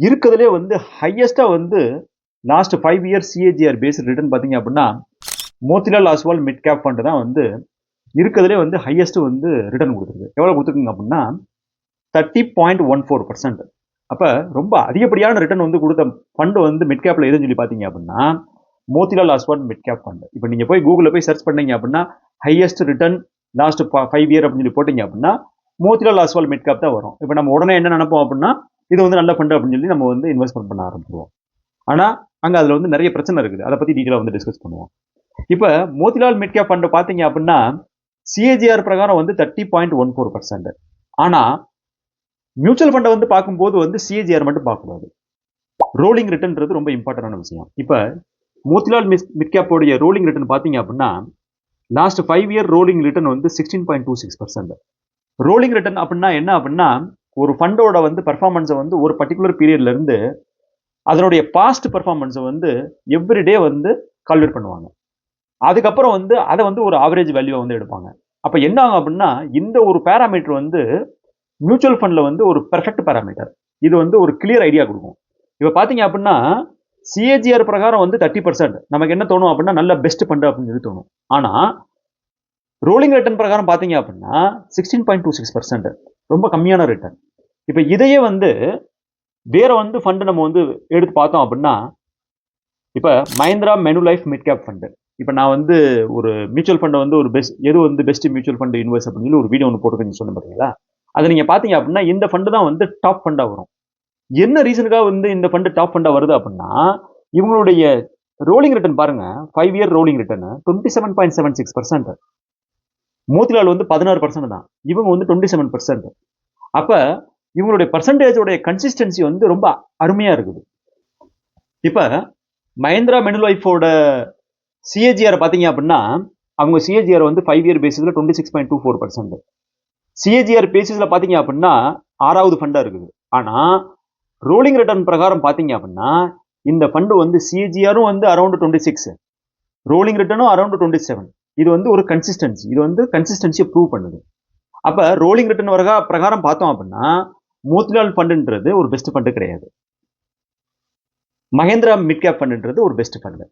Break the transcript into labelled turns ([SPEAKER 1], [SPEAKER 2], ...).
[SPEAKER 1] இருக்கிறதுலே வந்து ஹையஸ்டா வந்து last 5 years CAGR based return பாத்தீங்க அப்படின்னா Motilal Oswal mid cap fund தான் வந்து இருக்கிறதுலே வந்து ஹையஸ்ட் வந்து ரிட்டர்ன் கொடுத்துருக்கு. எவ்வளவு கொடுத்துருக்குங்க அப்படின்னா 30.14%. அப்ப ரொம்ப அதிகப்படியான ரிட்டர்ன் வந்து கொடுத்த ஃபண்ட் வந்து மிட் கேப்ல எதுன்னு சொல்லி பாத்தீங்க அப்படின்னா Motilal Oswal mid cap fund. இப்போ நீங்க போய் கூகுள்ல போய் சர்ச் பண்ணீங்க அப்படின்னா ஹையஸ்ட் ரிட்டர்ன் லாஸ்ட் 5 இயர் அப்படின்னு சொல்லி போட்டீங்க அப்படின்னா மோத்திலால் ஆஸ்வால் மிட் கேப் தான் வரும். இப்போ நம்ம உடனே என்ன நினைப்போம் அப்படின்னா இது வந்து நல்ல ஃபண்ட் அப்படின்னு சொல்லி நம்ம வந்து இன்வெஸ்ட்மெண்ட் பண்ண ஆரம்பிச்சிருவோம். ஆனா அங்க அதுல வந்து நிறைய பிரச்சனை இருக்குது. அதை பத்தி டீட்டெயிலா வந்து டிஸ்கஸ் பண்ணுவோம். இப்ப மோத்திலால் மிட் கேப் ஃபண்ட் பாத்தீங்க அப்படின்னா சிஏஜிஆர் பிரகாரம் வந்து 30.14%. ஆனா மியூச்சுவல் ஃபண்டை வந்து பார்க்கும்போது வந்து சிஏஜிஆர் மட்டும் பார்க்கக்கூடாது. ரோலிங் ரிட்டர்ன்றது ரொம்ப இம்பார்ட்டன்டான விஷயம். இப்ப மோத்திலால் மிட் கேப்போடைய ரோலிங் ரிட்டர்ன் பாத்தீங்க அப்படின்னா லாஸ்ட் 5 இயர் ரோலிங் ரிட்டர்ன் வந்து 16.26%. ரோலிங் ரிட்டர்ன் அப்படின்னா என்ன அப்படின்னா ஒரு ஃபண்டோட வந்து பர்ஃபார்மன்ஸை வந்து ஒரு பர்டிகுலர் பீரியட்ல இருந்து அதனுடைய பாஸ்ட் பர்ஃபார்மன்ஸை வந்து எவ்ரிடே வந்து கால்குலேட் பண்ணுவாங்க. அதுக்கப்புறம் வந்து அதை வந்து ஒரு ஆவரேஜ் வேல்யூவை வந்து எடுப்பாங்க. அப்ப என்ன ஆகும் அப்படின்னா இந்த ஒரு பேராமீட்டர் வந்து மியூச்சுவல் ஃபண்ட்ல வந்து ஒரு பெர்ஃபெக்ட் பேராமீட்டர். இது வந்து ஒரு கிளியர் ஐடியா கொடுக்கும். இப்ப பாத்தீங்க அப்படின்னா சிஏஜிஆர் பிரகாரம் வந்து 30%. நமக்கு என்ன தோணும் அப்படின்னா நல்ல பெஸ்ட் ஃபண்ட் அப்படின்னு சொல்லி தோணும். ஆனா ரோலிங் ரிட்டர்ன் பிரகாரம் பாத்தீங்க அப்படின்னா 16.26%. ரொம்ப கம்மியான ரிட்டர்ன். இப்ப இதையே வந்து வேற வந்து ஃபண்ட் நம்ம வந்து எடுத்து பார்த்தோம் அப்படின்னா இப்ப மஹிந்திரா மெனுலைஃப் மிட் கேப் ஃபண்ட். இப்ப நான் வந்து ஒரு மியூச்சுவல் ஃபண்ட் வந்து ஒரு எது வந்து பெஸ்ட் மியூச்சுவல் ஃபண்ட் இன்வெஸ்ட் அப்படின்னு ஒரு வீடியோ ஒன்று போட்டுருக்கேன் சொன்ன பாத்தீங்களா? அதை நீங்க பாத்தீங்க அப்படின்னா இந்த ஃபண்ட் தான் வந்து டாப் ஃபண்டா வரும். என்ன ரீசனுக்காக வந்து இந்த ஃபண்ட் டாப் ஃபண்டா வருது அப்படின்னா இவங்களுடைய ரோலிங் ரிட்டர்ன் பாருங்க. 5 இயர் ரோலிங் ரிட்டர்ன் 27.76%. மோத்திலால் வந்து 16% தான். இவங்க வந்து 27%. அப்ப இவங்களுடைய பர்சன்டேஜோட கன்சிஸ்டன்சி வந்து ரொம்ப அருமையா இருக்குது. இப்ப மஹிந்திரா மெனுலைஃபோட சிஏஜிஆர் பாத்தீங்க அப்படின்னா அவங்க சிஏஜிஆர் வந்து 5 இயர் பேசிஸ்ல 26.24%. சிஏஜிஆர் பேசிஸ்ல பாத்தீங்க அப்படின்னா 6வது ஃபண்டா இருக்குது. ஆனா ரோலிங் ரிட்டர்ன் பிரகாரம் பாத்தீங்க அப்படின்னா இந்த ஃபண்ட் வந்து சிஏஜிஆரும் வந்து அரௌண்ட் 26, ரோலிங் ரிட்டர்னும் அரௌண்ட் 27. இது வந்து ஒரு கன்சிஸ்டன்சி. இது வந்து கன்சிஸ்டன்சியை ப்ரூவ் பண்ணுது. அப்ப ரோலிங் ரிட்டர்ன் பிரகாரம் பார்த்தோம் அப்படின்னா மோத்திலால் ஃபண்ட்ன்றது ஒரு பெஸ்ட் ஃபண்ட் கிடையாது. மஹிந்திரா மிட் கேப் ஃபண்ட்ன்றது ஒரு பெஸ்ட் ஃபண்ட்.